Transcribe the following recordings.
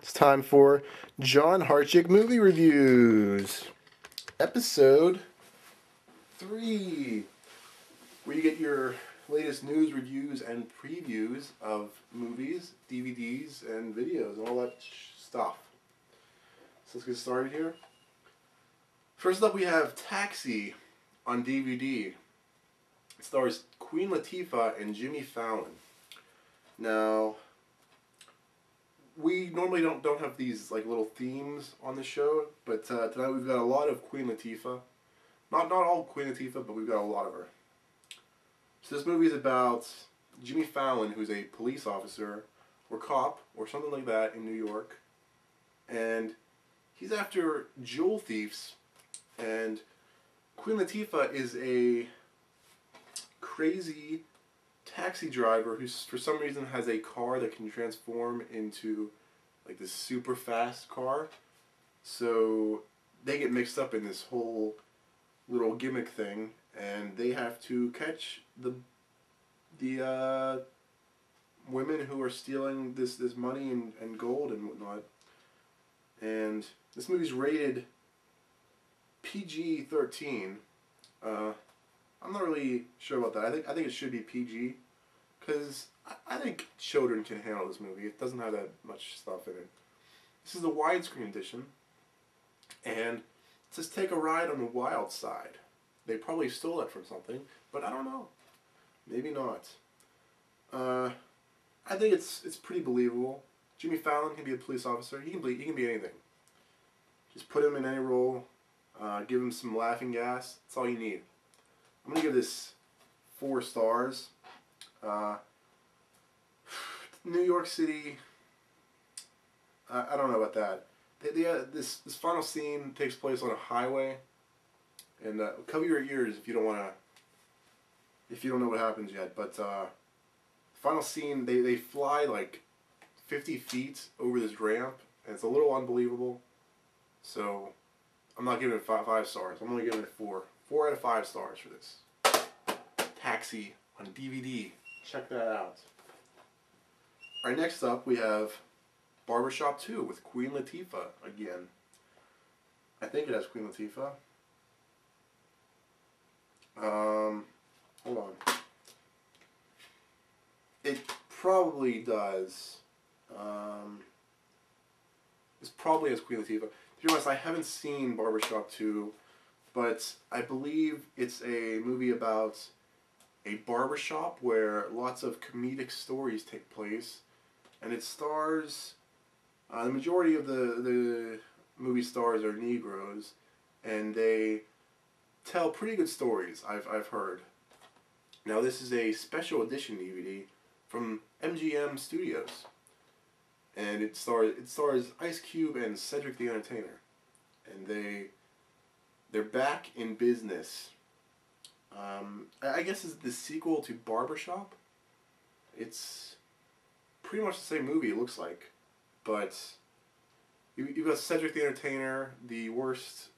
It's time for John Harchick Movie Reviews. Episode 3, where you get your latest news, reviews, and previews of movies, DVDs, and videos, and all that stuff. So let's get started here. First up, we have Taxi on DVD. It stars Queen Latifah and Jimmy Fallon. Now, we normally don't have these like little themes on the show, but tonight we've got a lot of Queen Latifah. Not all Queen Latifah, but we've got a lot of her. So this movie is about Jimmy Fallon, who's a police officer or cop or something like that in New York, and he's after jewel thieves. And Queen Latifah is a crazy taxi driver who for some reason has a car that can transform into like this super fast car. So they get mixed up in this whole little gimmick thing, and they have to catch the women who are stealing this money and gold and whatnot. And this movie's rated PG-13. I'm not really sure about that. I think it should be PG, because I think children can handle this movie. It doesn't have that much stuff in it. This is the widescreen edition, and it says "Take a ride on the wild side." They probably stole it from something, but I don't know. Maybe not. I think it's pretty believable. Jimmy Fallon can be a police officer. He can be anything. Just put him in any role. Give him some laughing gas. That's all you need. I'm going to give this 4 stars. New York City, I don't know about that. This final scene takes place on a highway, and cover your ears if you don't know what happens yet. But final scene, they fly like 50 feet over this ramp, and it's a little unbelievable. So I'm not giving it 5 stars. I'm only giving it 4. 4 out of 5 stars for this. Taxi on DVD. Check that out. Alright, next up we have Barbershop 2 with Queen Latifah again. I think it has Queen Latifah. Hold on. It probably does. This probably has Queen Latifah. To be honest, I haven't seen Barbershop 2, but I believe it's a movie about a barbershop where lots of comedic stories take place, and it stars, the majority of the movie stars are Negroes, and they tell pretty good stories, I've heard. Now this is a special edition DVD from MGM Studios, and it stars Ice Cube and Cedric the Entertainer, and they're back in business. I guess it's the sequel to Barbershop. It's pretty much the same movie, it looks like, but you've got Cedric the Entertainer, the worst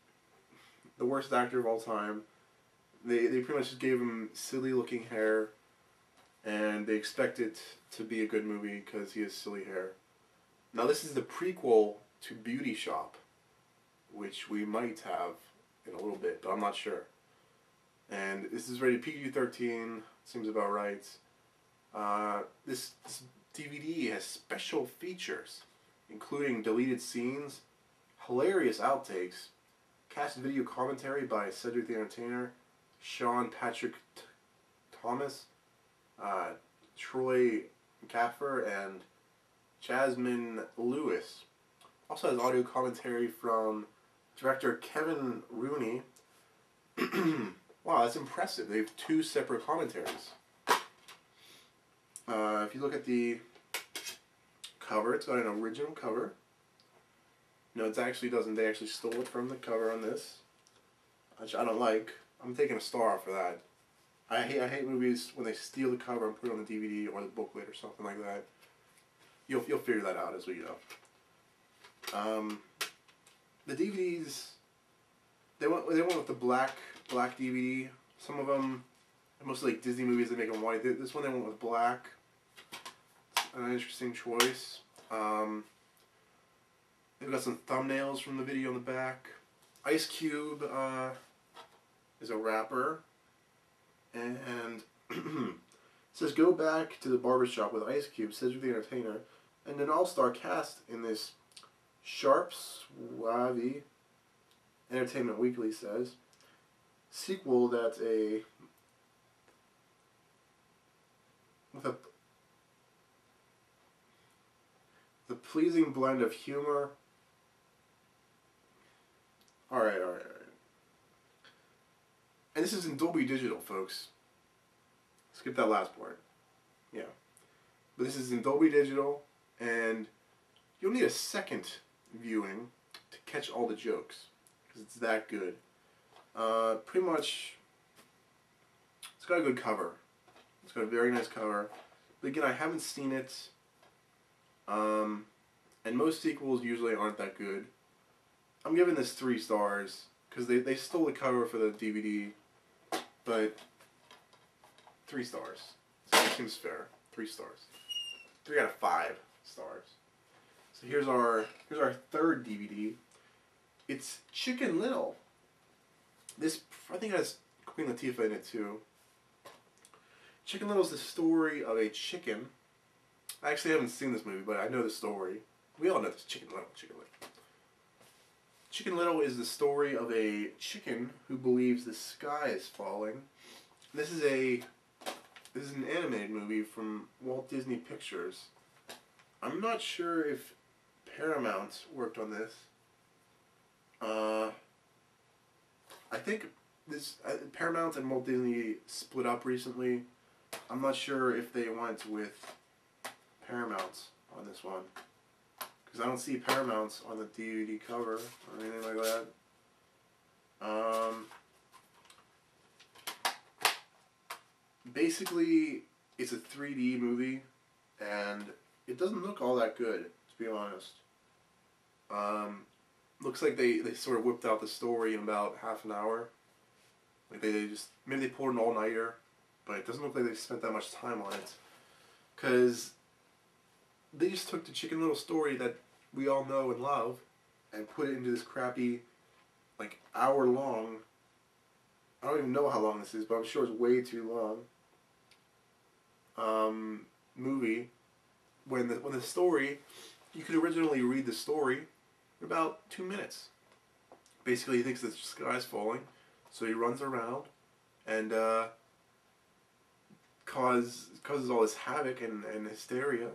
actor of all time. They pretty much just gave him silly looking hair, and they expect it to be a good movie because he has silly hair. Now this is the prequel to Beauty Shop, which we might have in a little bit, but I'm not sure. And this is rated PG-13, seems about right. This DVD has special features, including deleted scenes, hilarious outtakes, cast video commentary by Cedric the Entertainer, Sean Patrick Thomas, Troy Gaffer, and Jasmine Lewis. Also has audio commentary from director Kevin Rooney. Wow, that's impressive. They have 2 separate commentaries. If you look at the cover, it's got an original cover. No, it actually doesn't. They actually stole it from the cover on this, which I don't like. I'm taking a star for that. I hate movies when they steal the cover and put it on the DVD or the booklet or something like that. You'll figure that out as we go. The DVDs, they went with the black DVD. Some of them, mostly like Disney movies, they make them white. This one they went with black. An interesting choice. They've got some thumbnails from the video on the back. Ice Cube is a rapper, and says go back to the barbershop with Ice Cube, Cedric the Entertainer, and an all-star cast in this Sharp Suave, Entertainment Weekly says, sequel that's with the pleasing blend of humor. Alright. And this is in Dolby Digital, folks. Skip that last part. Yeah. But this is in Dolby Digital, and you'll need a second viewing to catch all the jokes, because it's that good. Pretty much, it's got a good cover. It's got a very nice cover. But again, I haven't seen it. And most sequels usually aren't that good. I'm giving this 3 stars, because they stole the cover for the DVD, but 3 stars. So it seems fair. 3 stars. 3 out of 5 stars. So here's our third DVD. It's Chicken Little. This, I think, has Queen Latifah in it too. Chicken Little is the story of a chicken. I actually haven't seen this movie, but I know the story. We all know this. Chicken Little. Chicken Little is the story of a chicken who believes the sky is falling. This is an animated movie from Walt Disney Pictures. I'm not sure if Paramount worked on this. I think Paramount and Walt Disney split up recently. I'm not sure if they went with Paramount on this one, because I don't see Paramount on the DVD cover or anything like that. Basically, it's a 3D movie, and it doesn't look all that good, to be honest. Looks like they sort of whipped out the story in about half an hour. Like they just, maybe they pulled an all-nighter, but it doesn't look like they spent that much time on it. Because they just took the Chicken Little story that we all know and love and put it into this crappy, like, hour-long, I don't even know how long this is, but I'm sure it's way too long, movie. When the story, you could originally read the story in about 2 minutes. Basically, he thinks the sky's falling, so he runs around and causes all this havoc and hysteria.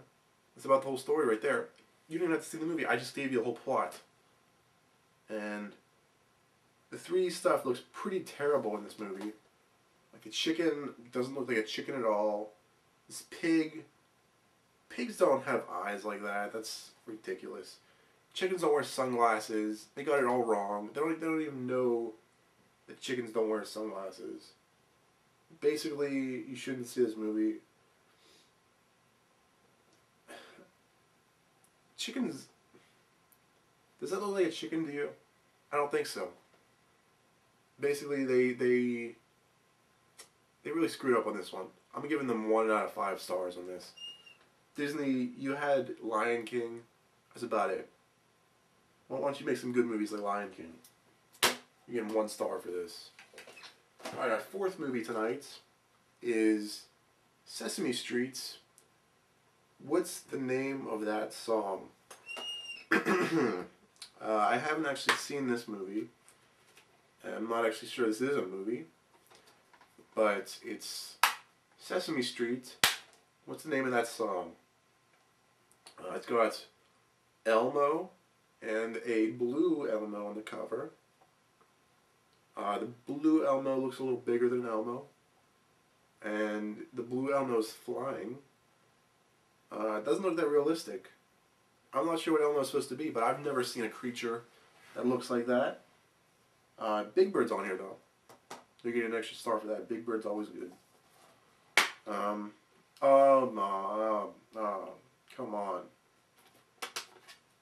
It's about the whole story right there. You didn't even have to see the movie. I just gave you the whole plot. And the 3D stuff looks pretty terrible in this movie. Like, the chicken doesn't look like a chicken at all. This pig... Pigs don't have eyes like that. That's ridiculous. Chickens don't wear sunglasses. They got it all wrong. They don't even know that chickens don't wear sunglasses. Basically, you shouldn't see this movie. Chickens... Does that look like a chicken to you? I don't think so. Basically, they really screwed up on this one. I'm giving them 1 out of 5 stars on this. Disney, you had Lion King. That's about it. Why don't you make some good movies like Lion King? You're getting 1 star for this. Alright, our 4th movie tonight is Sesame Street. What's the name of that song? I haven't actually seen this movie. I'm not actually sure this is a movie. But it's Sesame Street. What's the name of that song? It's got Elmo and a blue Elmo on the cover. The blue Elmo looks a little bigger than Elmo. And the blue Elmo's flying. It doesn't look that realistic. I'm not sure what Elmo's supposed to be, but I've never seen a creature that looks like that. Big Bird's on here, though. You get an extra star for that. Big Bird's always good. Come on.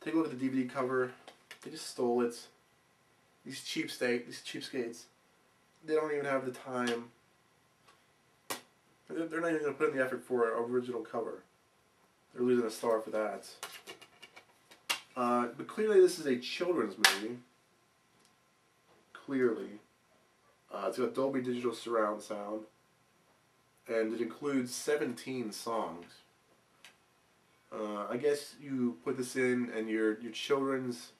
Take a look at the DVD cover. They just stole it. These cheapskates. They don't even have the time. They're not even going to put in the effort for an original cover. They're losing a star for that. But clearly this is a children's movie. Clearly. It's got Dolby Digital Surround Sound. And it includes 17 songs. I guess you put this in and your children's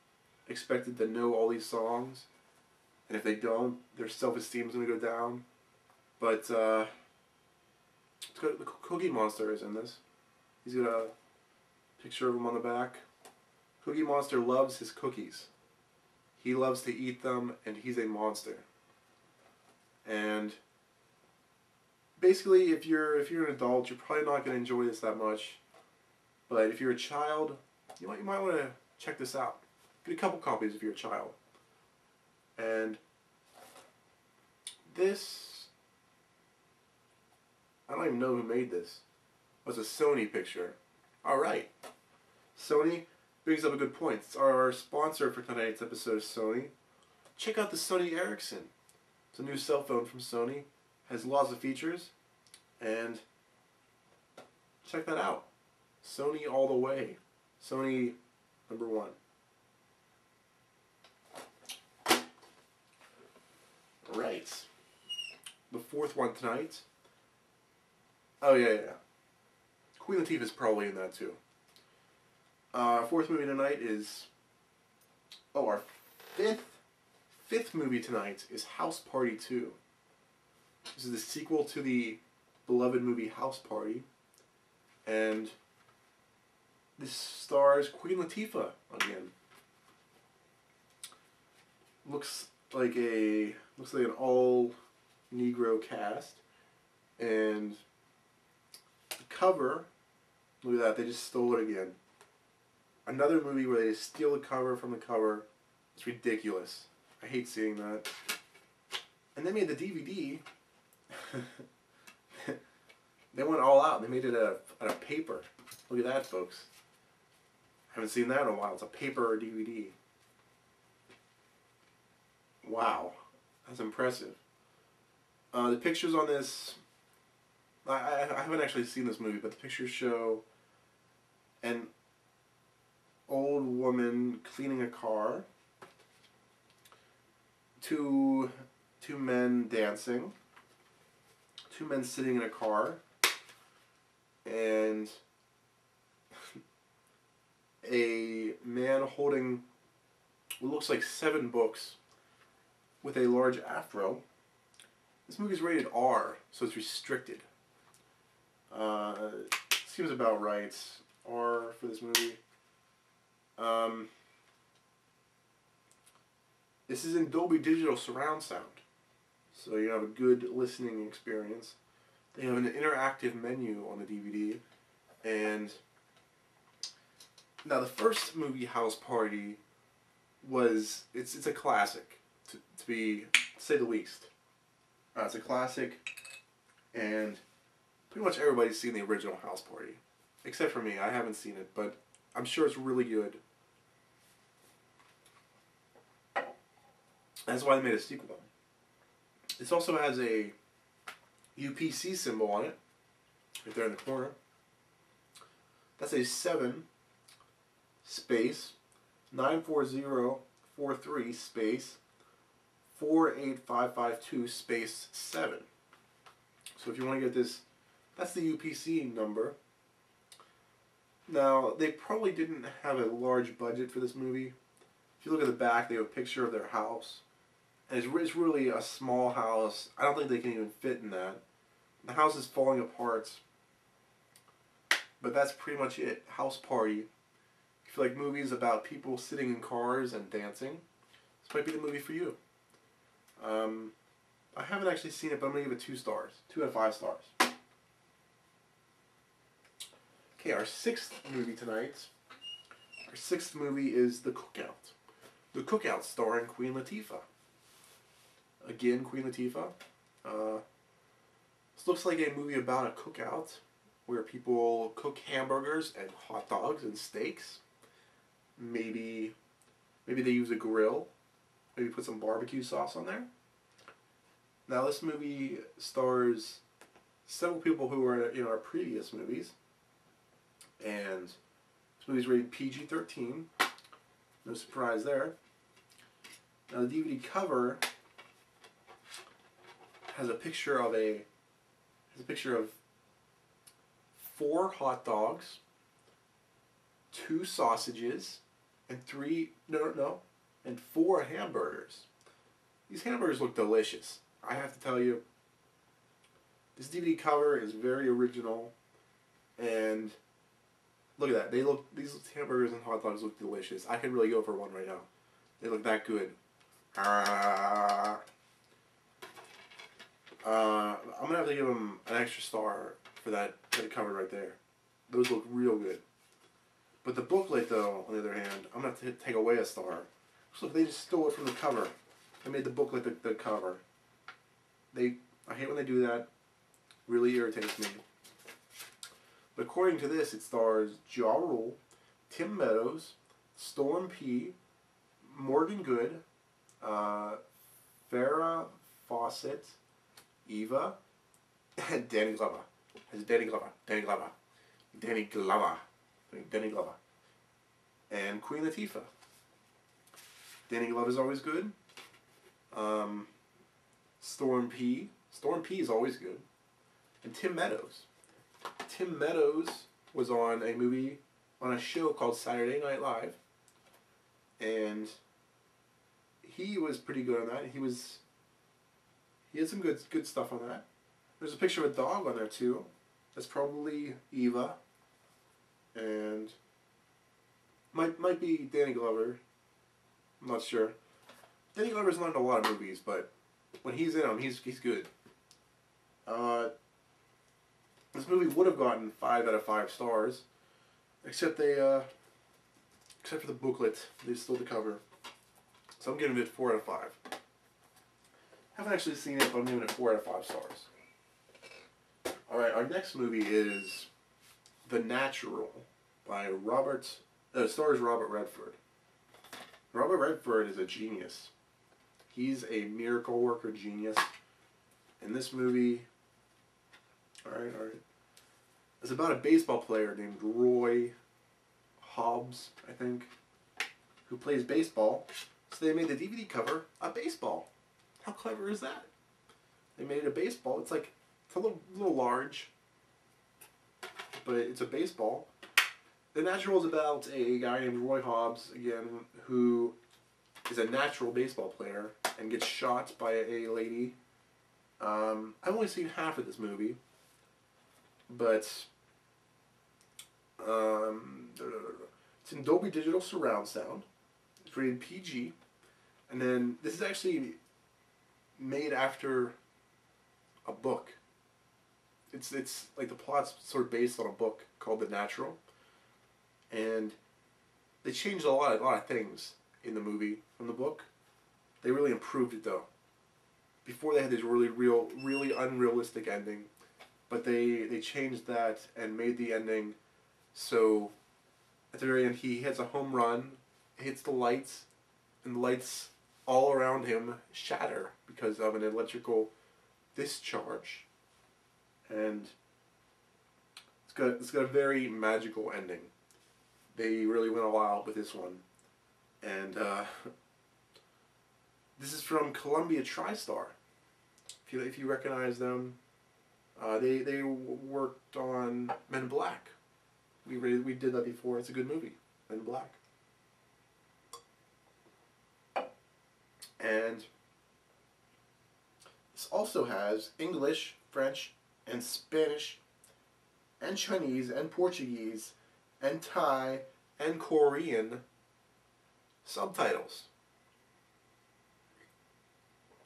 expected to know all these songs. And if they don't, their self-esteem is going to go down. But it's got the Cookie Monster is in this. He's got a picture of him on the back. Cookie Monster loves his cookies. He loves to eat them, and he's a monster. And basically, if you're an adult, you're probably not going to enjoy this that much. But if you're a child, you might want to check this out. Get a couple copies if you're a child. And this, I don't even know who made this. It was a Sony picture. Alright. Sony brings up a good point. It's our sponsor for tonight's episode of Sony. Check out the Sony Ericsson. It's a new cell phone from Sony. Has lots of features. And check that out. Sony all the way. Sony #1. Right. The fourth one tonight. Oh yeah. Queen Latifah's probably in that too. Our fourth movie tonight is... Oh, our fifth movie tonight is House Party 2. This is the sequel to the beloved movie House Party. And this stars Queen Latifah again. Looks like an all Negro cast, and the cover, look at that, they just stole it again. Another movie where they just steal the cover from the cover. It's ridiculous. I hate seeing that. And they made the DVD. They went all out. They made it out of paper. Look at that, folks. I haven't seen that in a while. It's a paper DVD. Wow. That's impressive. The pictures on this... I haven't actually seen this movie, but the pictures show an old woman cleaning a car. Two men dancing. Two men sitting in a car. And a man holding what looks like 7 books with a large afro. This movie's rated R, so it's restricted. Seems about right. R for this movie. This is in Dolby Digital Surround Sound, so you have a good listening experience. They have an interactive menu on the DVD, and now the first movie, House Party, it's a classic, to say the least. It's a classic, and pretty much everybody's seen the original House Party, except for me. I haven't seen it, but I'm sure it's really good. That's why they made a sequel. This also has a UPC symbol on it, right there in the corner. That's a 7 space 94043 space 48552 space 7. So if you want to get this, that's the UPC number. Now, they probably didn't have a large budget for this movie. If you look at the back, they have a picture of their house. And it's really a small house. I don't think they can even fit in that. The house is falling apart. But that's pretty much it. House Party. If you like movies about people sitting in cars and dancing, this might be the movie for you. I haven't actually seen it, but I'm going to give it 2 stars. 2 out of 5 stars. Okay, our 6th movie tonight. Our 6th movie is The Cookout. The Cookout starring Queen Latifah. Again, Queen Latifah. This looks like a movie about a cookout where people cook hamburgers and hot dogs and steaks. Maybe they use a grill. Maybe put some barbecue sauce on there. Now this movie stars several people who were in our previous movies. And this movie's rated PG-13. No surprise there. Now the DVD cover has a picture of four hot dogs, two sausages, and and four hamburgers. These hamburgers look delicious. I have to tell you, this DVD cover is very original, and look at that. These hamburgers and hot dogs look delicious. I could really go for one right now. They look that good. I'm gonna have to give them an extra star for that cover right there. Those look real good. But the booklet, though, on the other hand, I'm gonna have to take away a star. So they just stole it from the cover. They made the booklet the cover. I hate when they do that. Really irritates me. But according to this, it stars Ja Rule, Tim Meadows, Storm P, Morgan Good, Farrah Fawcett, Eva, and Danny Glover. Danny Glover. And Queen Latifah. Danny Glover's always good. Storm P is always good. And Tim Meadows. Tim Meadows was on a show called Saturday Night Live. And he was pretty good on that. He had some good stuff on that. There's a picture of a dog on there too. That's probably Eva. And might be Danny Glover. I'm not sure. Danny Glover's not in a lot of movies, but when he's in them, he's good. This movie would have gotten 5 out of 5 stars, except for the booklet. They stole the cover. So I'm giving it 4 out of 5. Haven't actually seen it, but I'm giving it 4 out of 5 stars. Alright, our next movie is The Natural by stars Robert Redford. Robert Redford is a genius. He's a miracle worker genius. In this movie, alright. It's about a baseball player named Roy Hobbs, I think, who plays baseball. So they made the DVD cover a baseball. How clever is that? They made it a baseball. It's a little large, but it's a baseball. The Natural is about a guy named Roy Hobbs, again, who is a natural baseball player and gets shot by a lady. I've only seen half of this movie, but it's in Dolby Digital Surround Sound. It's rated PG, and then this is actually made after a book. It's like the plot's sort of based on a book called The Natural, and they changed a lot of things in the movie from the book. They really improved it though. Before they had this really unrealistic ending, but they changed that and made the ending so at the very end he hits a home run, hits the lights, and the lights all around him shatter because of an electrical discharge. And it's got a very magical ending. They really went all out with this one. And this is from Columbia TriStar. If you recognize them, they worked on Men in Black. We did that before. It's a good movie, Men in Black. And this also has English, French, and Spanish, and Chinese, and Portuguese, and Thai, and Korean subtitles.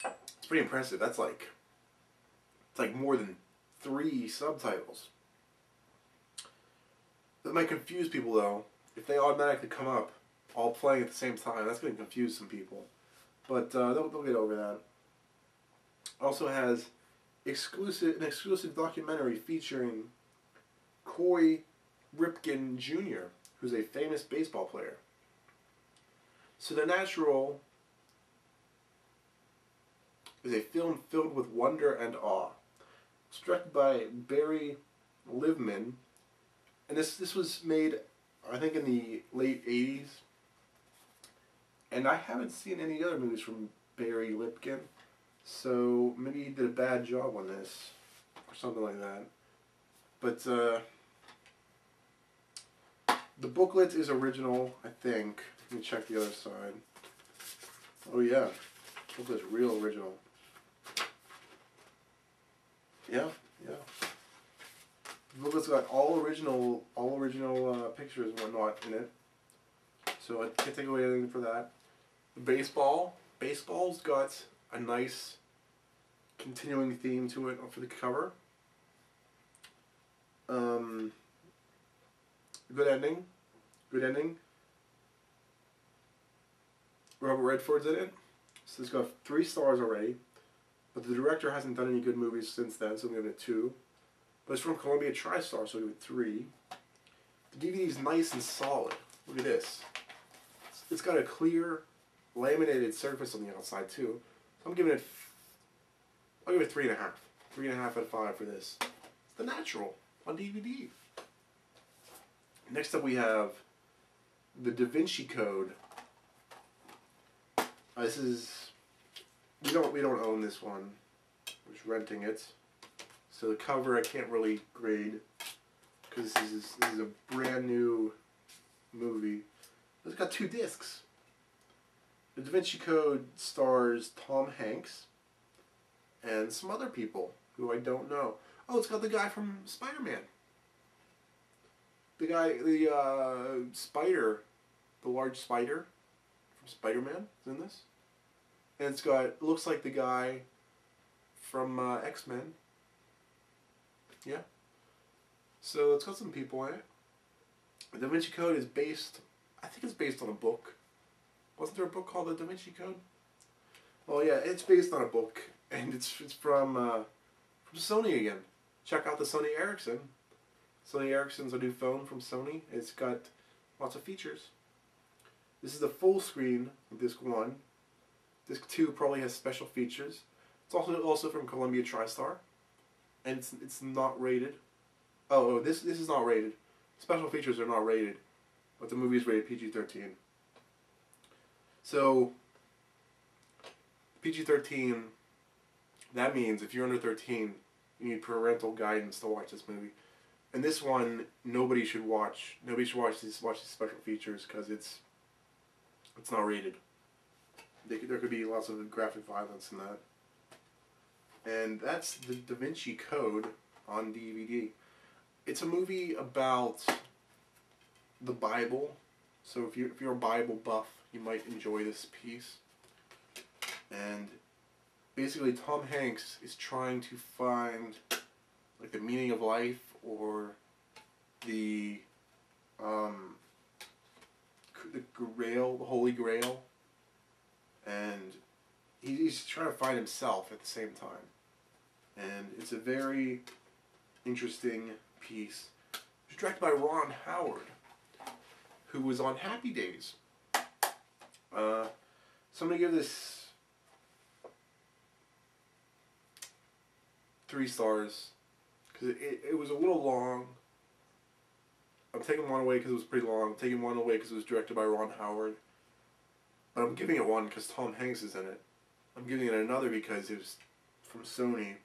It's pretty impressive. It's like more than 3 subtitles. That might confuse people though. If they automatically come up all playing at the same time, that's going to confuse some people. But they'll get over that. Also has an exclusive documentary featuring Coy Ripken Jr., who's a famous baseball player. So The Natural is a film filled with wonder and awe. It's directed by Barry Livman, and this was made, I think, in the late 80s. And I haven't seen any other movies from Barry Lipkin, so maybe he did a bad job on this, or something like that. But the booklet is original, I think. Let me check the other side. Oh yeah, the booklet's real original. Yeah, yeah. The booklet's got all original pictures and whatnot in it. So I can't take away anything for that. The baseball's got a nice continuing theme to it for the cover. Good ending. Robert Redford's in it. So it's got 3 stars already. But the director hasn't done any good movies since then, so I'm giving it 2. But it's from Columbia TriStar, so I'll give it 3. The DVD is nice and solid. Look at this. It's got a clear, laminated surface on the outside too. So I'll give it 3.5. 3.5 out of 5 for this. It's The Natural on DVD. Next up we have The Da Vinci Code. This is, we don't own this one. We're just renting it. So the cover I can't really grade because this is a brand new movie. It's got 2 discs. The Da Vinci Code stars Tom Hanks and some other people who I don't know. Oh, it's got the guy from Spider-Man. The spider, the large spider from Spider-Man is in this. And it's got, it looks like the guy from X-Men. Yeah. So it's got some people in it. The Da Vinci Code is based, I think it's based on a book. Wasn't there a book called The Da Vinci Code? Well, yeah, it's based on a book, and it's from Sony again. Check out the Sony Ericsson. Sony Ericsson's a new phone from Sony. It's got lots of features. This is the full screen of Disc 1. Disc 2 probably has special features. It's also from Columbia TriStar, and it's not rated. Oh, this is not rated. Special features are not rated, but the movie is rated PG-13. So PG-13, that means if you're under 13, you need parental guidance to watch this movie. And this one, nobody should watch. Nobody should watch these special features because it's not rated. There could be lots of graphic violence in that. And that's the Da Vinci Code on DVD. It's a movie about the Bible. So if you're a Bible buff, you might enjoy this piece. And basically Tom Hanks is trying to find like the meaning of life or the Grail, the Holy Grail, and he's trying to find himself at the same time. And it's a very interesting piece. It was directed by Ron Howard, who was on Happy Days. So I'm going to give this 3 stars, because it was a little long. I'm taking 1 away because it was pretty long. I'm taking 1 away because it was directed by Ron Howard. But I'm giving it 1 because Tom Hanks is in it. I'm giving it another because it was from Sony.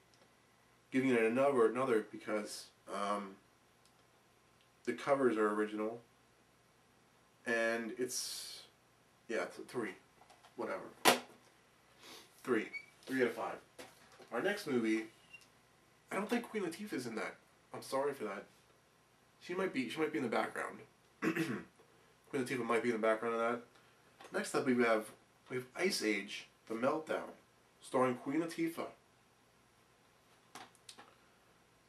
Giving it another because the covers are original. And it's, yeah, it's a 3. Whatever. 3. 3 out of 5. Our next movie, I don't think Queen Latifah's in that. I'm sorry for that. She might be in the background. Queen Latifah might be in the background of that. Next up we have Ice Age, The Meltdown, starring Queen Latifah.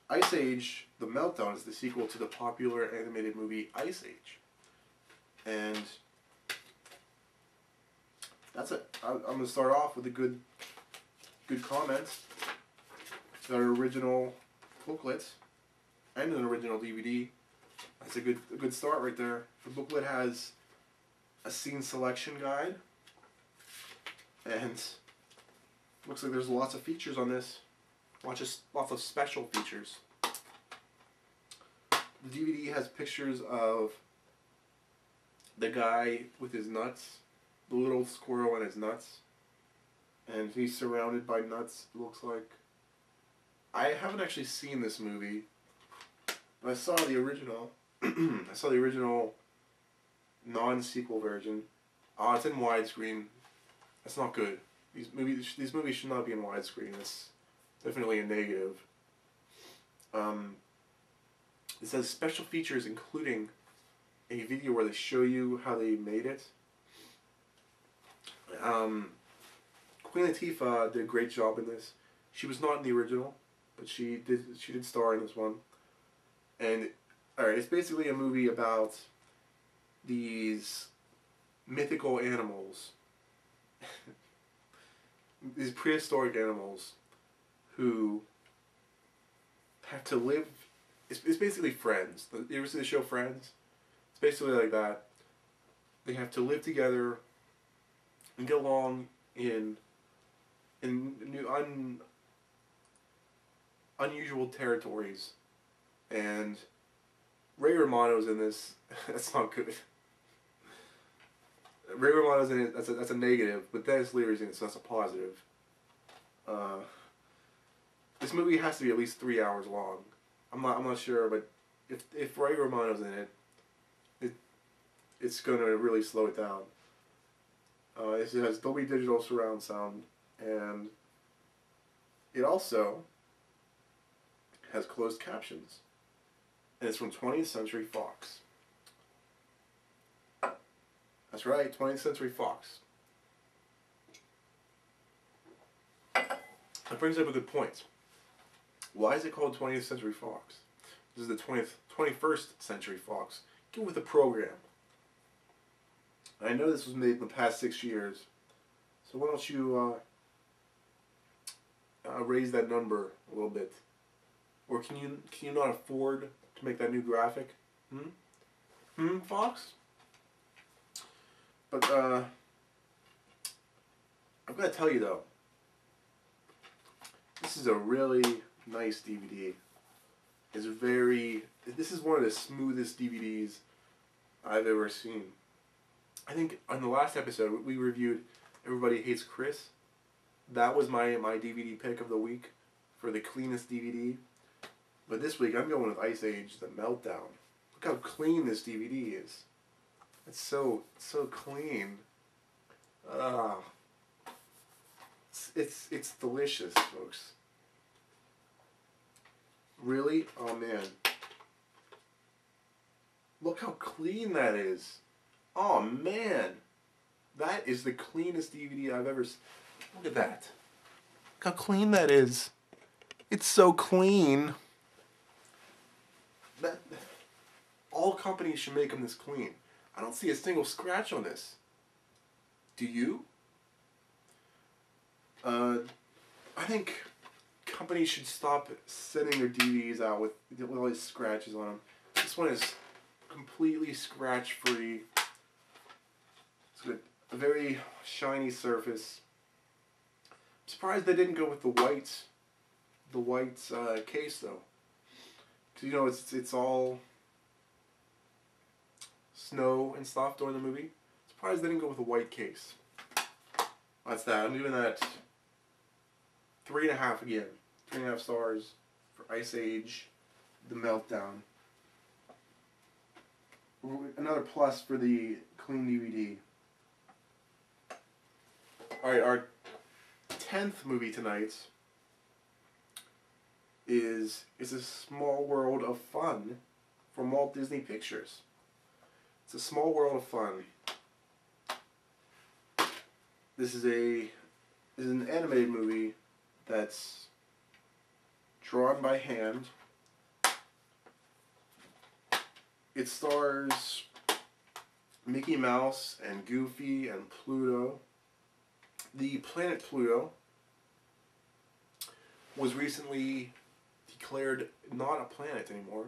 Ice Age, The Meltdown is the sequel to the popular animated movie Ice Age. And that's it. I'm going to start off with a good comments. It's got an original booklet and an original DVD. That's a good start right there. The booklet has a scene selection guide, and looks like there's lots of features on this. Lots of special features. The DVD has pictures of the guy with his nuts the little squirrel and his nuts, and he's surrounded by nuts. It looks like. I haven't actually seen this movie, but I saw the original. I saw the original non-sequel version. Oh, it's in widescreen. That's not good. These movies should not be in widescreen. It's definitely a negative. It says special features including a video where they show you how they made it. Queen Latifah did a great job in this. She was not in the original, but she did star in this one. And alright, it's basically a movie about these mythical animals, these prehistoric animals who have to live. It's basically Friends. You ever see the show Friends? It's basically like that. They have to live together and get along in new unusual territories. And Ray Romano's in this. That's not good. Ray Romano's in it. That's a negative. But Dennis Leary's in it, so that's a positive. This movie has to be at least 3 hours long. I'm not sure, but if Ray Romano's in it, it's gonna really slow it down. It has Dolby Digital surround sound, and it also has closed captions. And it's from 20th Century Fox. That's right, 20th Century Fox. That brings up a good point. Why is it called 20th Century Fox? This is the 21st Century Fox. Get with the program. I know this was made in the past 6 years, so why don't you raise that number a little bit? Or can you not afford to make that new graphic? Fox? But I've got to tell you though, this is a really nice DVD. This is one of the smoothest DVDs I've ever seen. I think on the last episode we reviewed Everybody Hates Chris. That was my DVD pick of the week for the cleanest DVD. But this week I'm going with Ice Age: The Meltdown. Look how clean this DVD is. It's so clean. It's delicious, folks. Really? Oh man. Look how clean that is. Oh man. That is the cleanest DVD I've ever seen. Look at that. Look how clean that is. It's so clean. All companies should make them this clean. I don't see a single scratch on this. Do you? I think companies should stop sending their DVDs out with all these scratches on them. This one is completely scratch-free. It's got a very shiny surface. I'm surprised they didn't go with the white case though. Cause you know it's all snow and stuff during the movie. Surprised they didn't go with a white case. That's that. I'm giving that 3.5 again. 3.5 stars for Ice Age: The Meltdown. Another plus for the clean DVD. Alright, our 10th movie tonight is A Small World of Fun from Walt Disney Pictures. It's A Small World of Fun. This is an animated movie that's drawn by hand. It stars Mickey Mouse and Goofy and Pluto. The planet Pluto was recently declared not a planet anymore.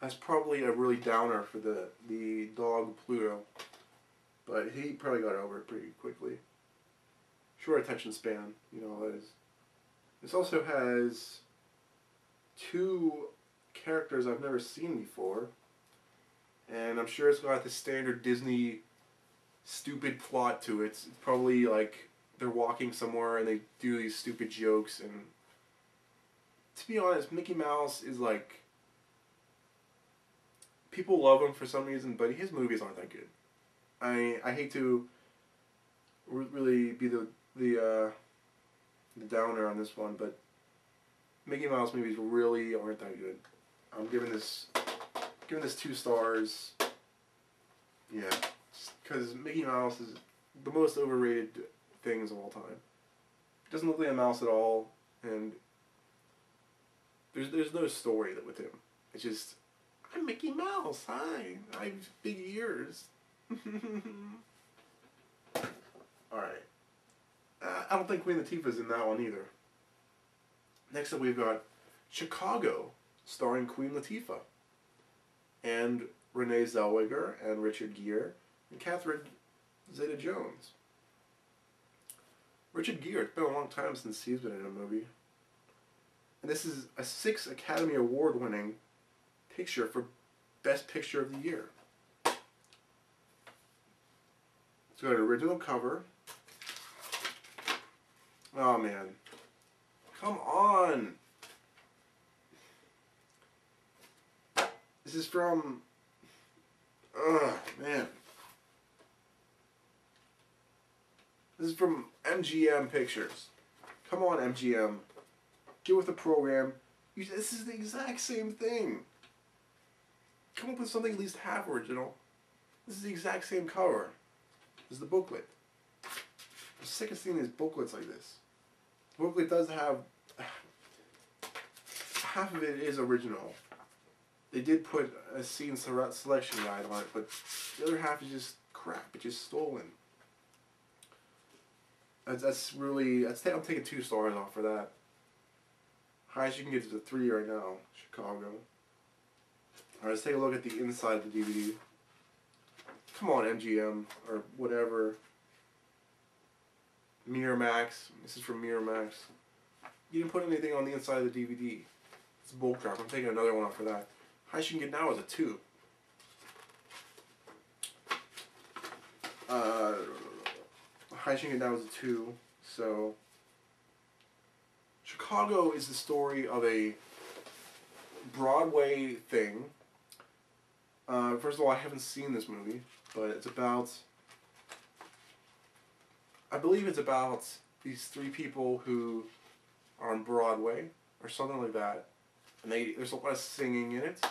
That's probably a really downer for the dog Pluto, but he probably got over it pretty quickly. Short attention span, you know how that is. This also has 2 characters I've never seen before, and I'm sure it's got the standard Disney stupid plot to it. It's probably like they're walking somewhere and they do these stupid jokes. And to be honest, Mickey Mouse is like, people love him for some reason, but his movies aren't that good. I hate to really be the downer on this one, but Mickey Mouse movies really aren't that good. I'm giving this 2 stars. Yeah, because Mickey Mouse is the most overrated things of all time. He doesn't look like a mouse at all, and there's no story with him. It's just, I'm Mickey Mouse. Hi, I have big ears. All right. I don't think Queen Latifah's in that one either. Next up, we've got Chicago, starring Queen Latifah, and Renee Zellweger, and Richard Gere, and Catherine Zeta-Jones. Richard Gere, it's been a long time since he's been in a movie. And this is a 6 Academy Award winning picture for Best Picture of the Year. It's got an original cover. Oh man. Come on! This is from... Ugh, man. This is from MGM Pictures. Come on, MGM. Get with the program. This is the exact same thing. Come up with something at least half original. This is the exact same cover as the booklet. I'm sick of seeing these booklets like this. The booklet does have... half of it is original. They did put a scene selection guide on it, but the other half is just crap. It's just stolen. That's really... I'm taking 2 stars off for that. Highest you can get is a 3 right now. Chicago. Alright, let's take a look at the inside of the DVD. Come on, MGM, or whatever. Miramax. This is from Miramax. You didn't put anything on the inside of the DVD. It's bullcrap. I'm taking another one off for that. Highest you can get now is a 2. Highest you can get now is a 2. So, Chicago is the story of a Broadway thing. First of all, I haven't seen this movie, but it's about... I believe it's about these 3 people who are on Broadway, or something like that. And there's a lot of singing in it.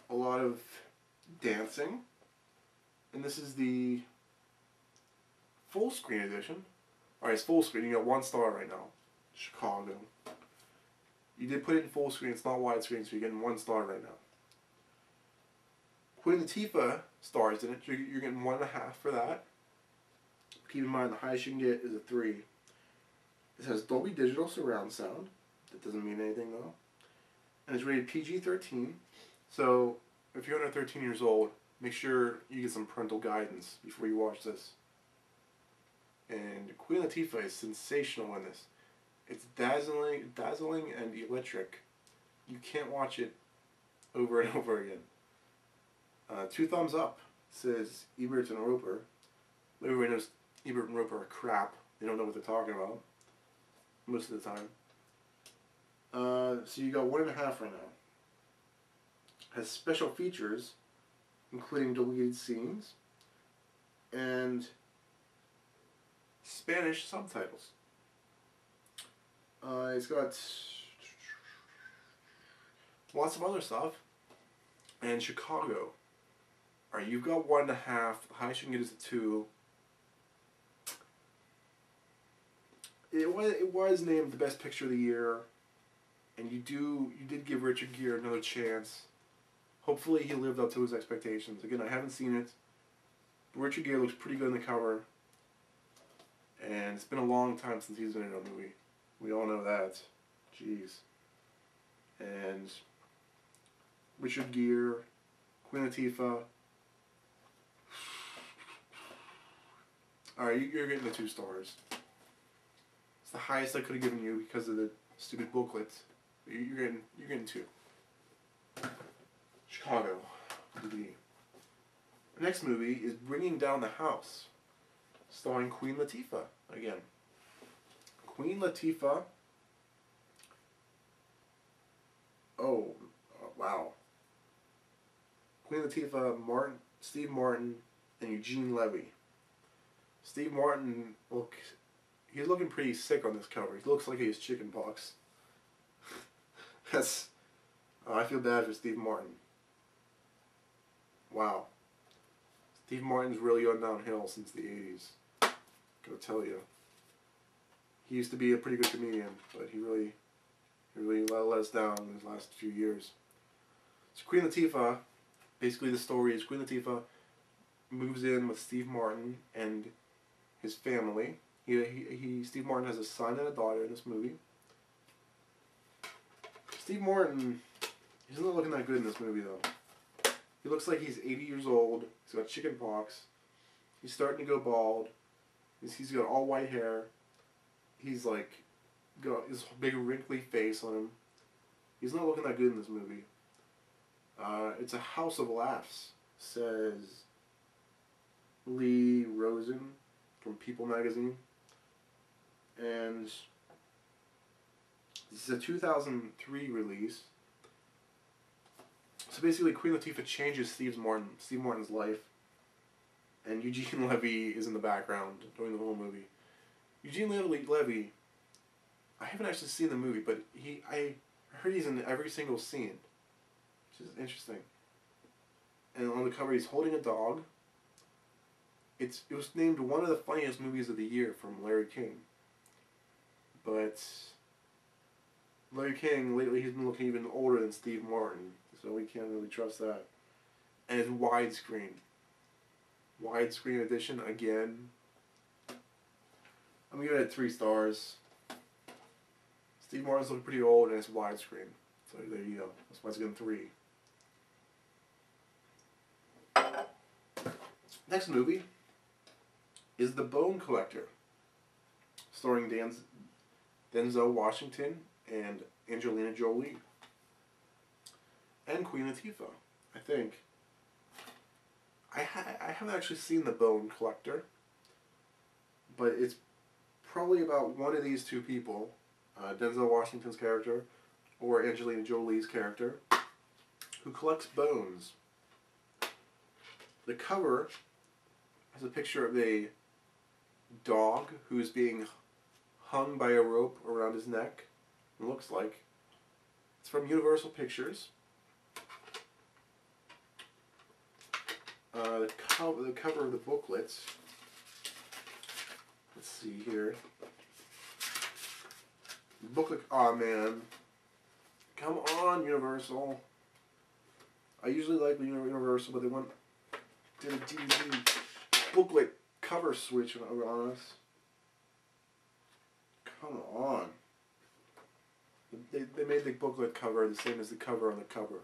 A lot of dancing. And this is the full screen edition. Alright, it's full screen. You got 1 star right now. Chicago. You did put it in full screen. It's not widescreen, so you're getting 1 star right now. Queen Latifah stars in it. You're getting 1.5 for that. Keep in mind, the highest you can get is a 3. It has Dolby Digital surround sound. That doesn't mean anything though. And it's rated PG-13. So, if you're under 13 years old, make sure you get some parental guidance before you watch this. And Queen Latifah is sensational in this. It's dazzling and electric. You can't watch it over and over again. 2 thumbs up, says Ebert and Roper. Everybody knows Ebert and Roper are crap. They don't know what they're talking about. Most of the time. So you got 1.5 right now. Has special features, including deleted scenes, and Spanish subtitles. It's got lots of other stuff. And Chicago. Alright, you've got 1.5. The highest you can get is a 2. It was named the best picture of the year, and you did give Richard Gere another chance. Hopefully he lived up to his expectations. Again, I haven't seen it, but Richard Gere looks pretty good in the cover, and it's been a long time since he's been in a movie. We all know that. Jeez. And Richard Gere, Queen Latifah. Alright, you're getting the 2 stars. It's the highest I could have given you because of the stupid booklets. You're getting 2. Chicago. DVD. Next movie is Bringing Down the House, starring Queen Latifah again. Queen Latifah. Oh, wow. Queen Latifah, Steve Martin, and Eugene Levy. Steve Martin, he's looking pretty sick on this cover. He looks like he has chicken pox. I feel bad for Steve Martin. Wow. Steve Martin's really gone downhill since the 80s. Gotta tell you. He used to be a pretty good comedian, but he really let us down in his last few years. So Queen Latifah, basically the story is Queen Latifah moves in with Steve Martin and his family. Steve Martin has a son and a daughter in this movie. Steve Martin, he's not looking that good in this movie though. He looks like he's 80 years old. He's got chicken pox. He's starting to go bald. He's got all white hair. He's like got his big wrinkly face on him. He's not looking that good in this movie. It's a house of laughs, says Lee Rosen from People magazine. And this is a 2003 release. So basically Queen Latifah changes Steve Martin's life, and Eugene Levy is in the background during the whole movie. Eugene Levy, I haven't actually seen the movie, but I heard he's in every single scene, which is interesting. And on the cover he's holding a dog. It was named one of the funniest movies of the year from Larry King. But Larry King, lately he's been looking even older than Steve Martin, so we can't really trust that. And it's widescreen. Widescreen edition again. I'm giving it 3 stars. Steve Martin's looking pretty old and it's widescreen. So there you go. That's why it's getting 3. Next movie is The Bone Collector, starring Denzel Washington and Angelina Jolie. And Queen Latifah, I think. I haven't actually seen The Bone Collector, but it's probably about one of these two people, Denzel Washington's character or Angelina Jolie's character, who collects bones. The cover has a picture of a dog who is being hung by a rope around his neck. It looks like. It's from Universal Pictures. The cover of the booklet. Let's see here. Booklet. Aw, man. Come on, Universal. I usually like Universal, but they did a DVD booklet cover switch on us. Come on. They made the booklet cover the same as the cover on the cover.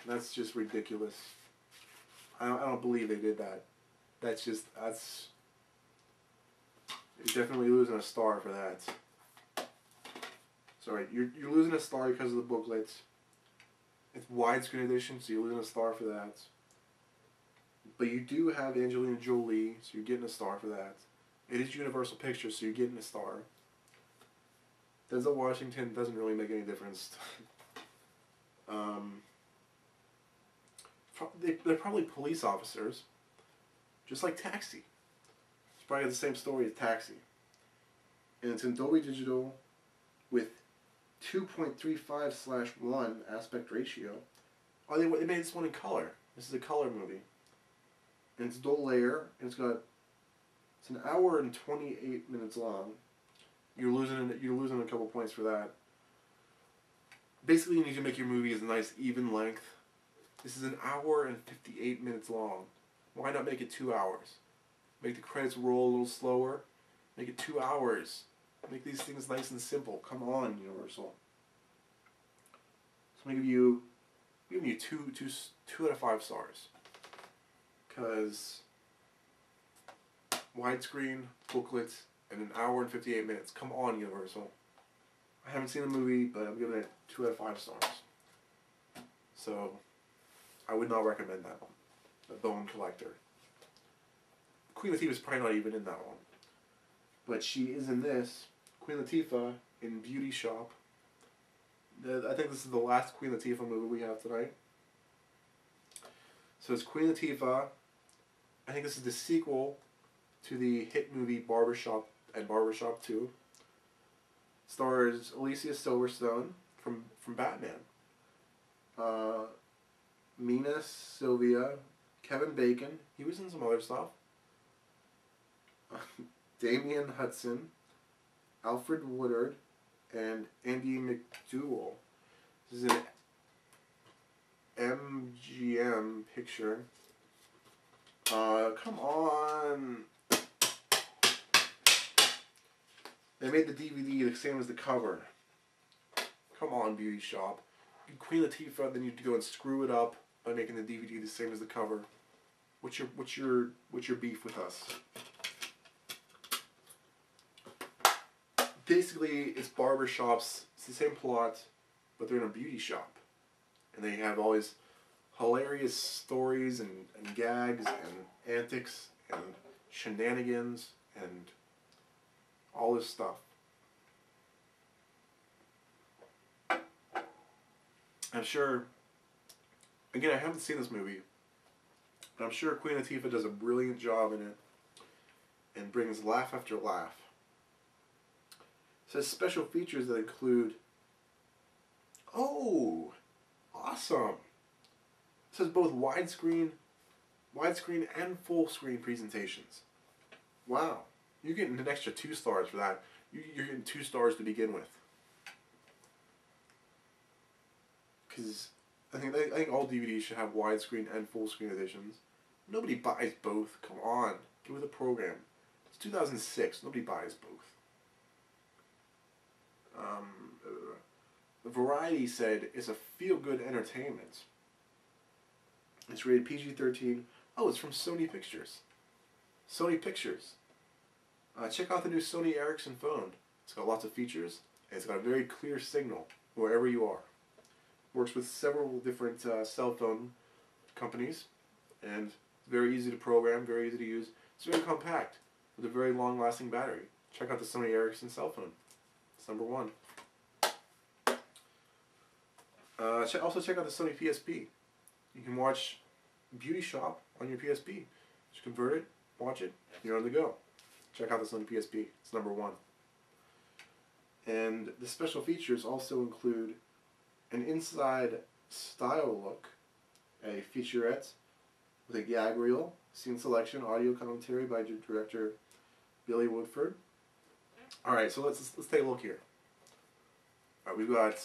That's just ridiculous. I don't believe they did that. You're definitely losing a star for that. Sorry, you're losing a star because of the booklet. It's widescreen edition, so you're losing a star for that. But you do have Angelina Jolie, so you're getting a star for that. It is Universal Pictures, so you're getting a star. Denzel Washington doesn't really make any difference. They're probably police officers, just like Taxi. It's probably the same story as Taxi. And it's in Dolby Digital with 2.35/1 aspect ratio. Oh, they made this one in color. This is a color movie. And it's dual layer, and it's an hour and 28 minutes long. You're losing a couple points for that. Basically, you need to make your movie as a nice even length. This is an hour and 58 minutes long. Why not make it 2 hours? Make the credits roll a little slower. Make it 2 hours. Make these things nice and simple. Come on, Universal. So I'm gonna give you two out of 5 stars. Because widescreen, booklets, and an hour and 58 minutes. Come on, Universal. I haven't seen the movie, but I'm giving it 2 out of 5 stars. So I would not recommend that one. the Bone Collector. Queen Latifah's probably not even in that one. But she is in this. Queen Latifah in Beauty Shop. I think this is the last Queen Latifah movie we have tonight. So it's Queen Latifah. I think this is the sequel to the hit movie Barbershop and Barbershop 2. Stars Alicia Silverstone from Batman. Mina Sylvia, Kevin Bacon. He was in some other stuff. Damian Hudson, Alfred Woodard, and Andy McDowell. This is an MGM picture. Come on. They made the DVD the same as the cover. Come on, Beauty Shop. Queen Latifah, then you go and screw it up by making the DVD the same as the cover. What's your beef with us? Basically, it's barbershops. It's the same plot, but they're in a beauty shop, and they have all these hilarious stories and gags and antics and shenanigans and all this stuff. I'm sure, again, I haven't seen this movie, but I'm sure Queen Latifah does a brilliant job in it and brings laugh after laugh. It says special features that include, oh, awesome. It says both widescreen and full screen presentations. Wow. You're getting an extra 2 stars for that. You're getting 2 stars to begin with. Because I think all DVDs should have widescreen and full screen editions. Nobody buys both. Come on. Get with the program. It's 2006. Nobody buys both. Variety said it's a feel-good entertainment. It's rated PG-13. Oh, it's from Sony Pictures. Sony Pictures. Check out the new Sony Ericsson phone. It's got lots of features, and it's got a very clear signal wherever you are. Works with several different cell phone companies, and it's very easy to program, very easy to use. It's very compact, with a very long-lasting battery. Check out the Sony Ericsson cell phone. It's number 1. Also check out the Sony PSP. You can watch Beauty Shop on your PSP. Just convert it, watch it, you're on the go. Check out the Sony PSP. It's number 1. And the special features also include an inside style look, a featurette with a gag reel, scene selection, audio commentary by director Billy Woodford. Alright, so let's take a look here. Alright, we've got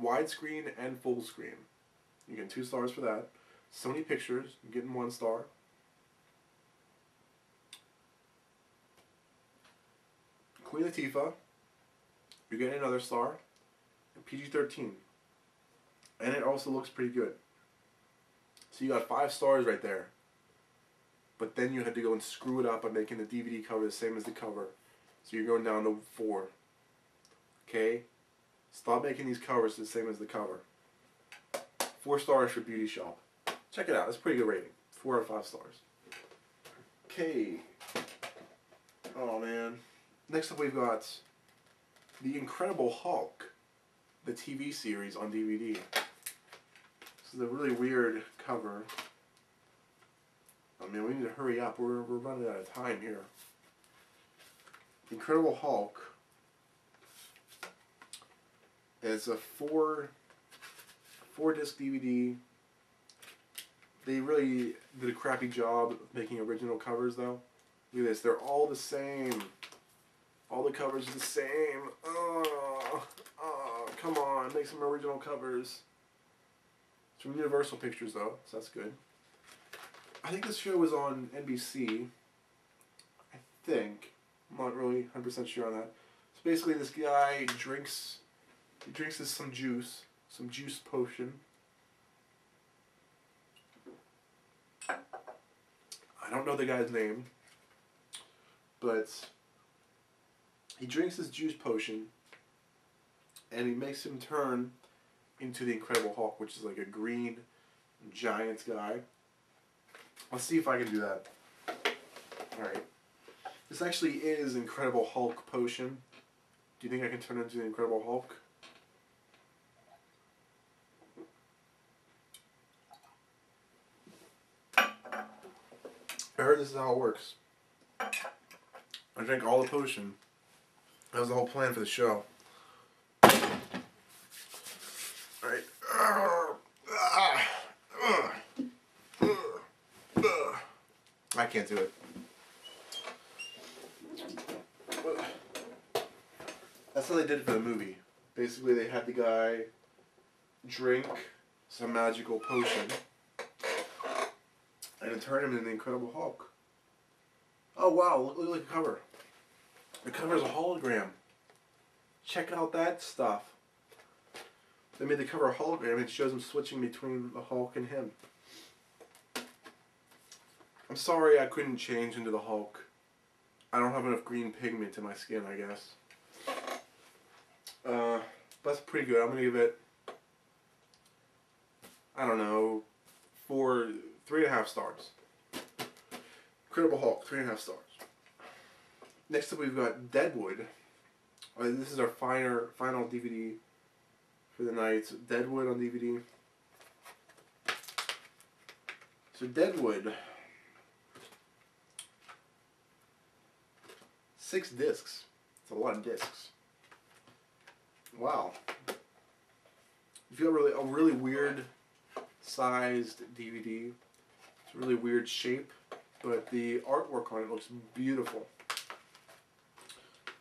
widescreen and full screen. You're getting 2 stars for that. Sony Pictures, you're getting 1 star. Queen Latifah, you're getting another star. And PG-13. And it also looks pretty good. So you got 5 stars right there. But then you had to go and screw it up by making the DVD cover the same as the cover. So you're going down to 4. Okay? Stop making these covers the same as the cover. 4 stars for Beauty Shop. Check it out. It's a pretty good rating. 4 out of 5 stars. Okay. Oh, man. Next up we've got The Incredible Hulk, the TV series on DVD. This is a really weird cover. I mean, we need to hurry up. We're running out of time here. The Incredible Hulk is a 4-disc DVD. They really did a crappy job of making original covers, though. Look at this. They're all the same. All the covers are the same. Oh, come on. Make some original covers. It's from Universal Pictures, though, so that's good. I think this show was on NBC. I think. I'm not really 100% sure on that. So basically this guy drinks some juice potion. I don't know the guy's name, but he drinks this juice potion and he makes him turn into the Incredible Hulk, which is like a green giant guy. Let's see if I can do that. Alright. This actually is Incredible Hulk potion. Do you think I can turn into the Incredible Hulk? I heard this is how it works. I drank all the potion. That was the whole plan for the show. Alright. I can't do it. That's how they did it for the movie. Basically, they had the guy drink some magical potion, and it turned him into the Incredible Hulk. Oh wow, look at the cover. The cover is a hologram. Check out that stuff. They made the cover a hologram, and it shows him switching between the Hulk and him. I'm sorry I couldn't change into the Hulk. I don't have enough green pigment in my skin, I guess. That's pretty good. I'm gonna give it, I don't know, 3.5 stars. Incredible Hulk, 3.5 stars. Next up we've got Deadwood. This is our final DVD for the night. Deadwood on DVD. So Deadwood, 6 discs. It's a lot of discs. Wow. You feel a really weird sized DVD. It's a really weird shape, but the artwork on it looks beautiful.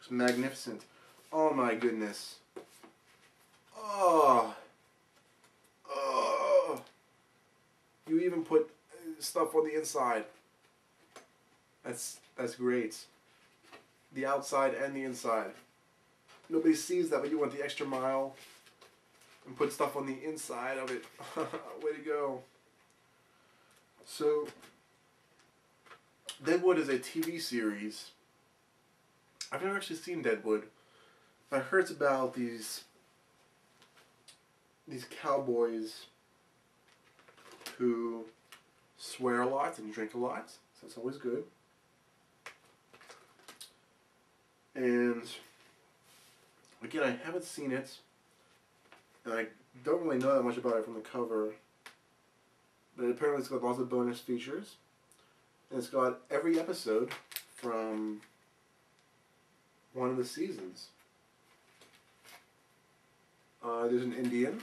It's magnificent. Oh my goodness. Oh. Oh. You even put stuff on the inside. That's great. The outside and the inside. Nobody sees that, but you went the extra mile and put stuff on the inside of it. Way to go. So, Deadwood is a TV series. I've never actually seen Deadwood. I heard it's about these cowboys who swear a lot and drink a lot. So that's always good. And again, I haven't seen it, and I don't really know that much about it from the cover, but apparently it's got lots of bonus features, and it's got every episode from one of the seasons. There's an Indian.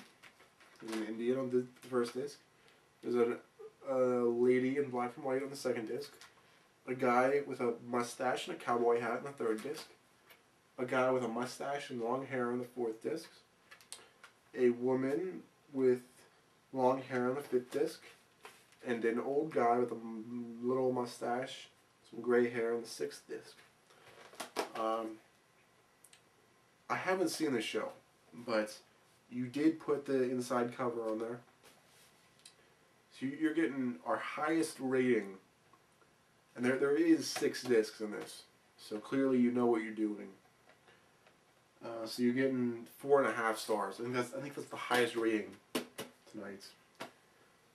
There's an Indian on the first disc. There's a lady in black and white on the second disc. A guy with a mustache and a cowboy hat on the third disc. A guy with a mustache and long hair on the fourth disc. A woman with long hair on the fifth disc. And an old guy with a little mustache, some gray hair on the sixth disc. I haven't seen the show, but you did put the inside cover on there. So you're getting our highest rating. And there is 6 discs in this. So clearly you know what you're doing. So you're getting 4.5 stars. I think that's the highest rating tonight.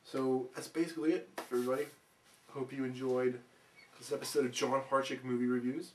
So that's basically it, everybody. Hope you enjoyed this episode of John Harchick Movie Reviews.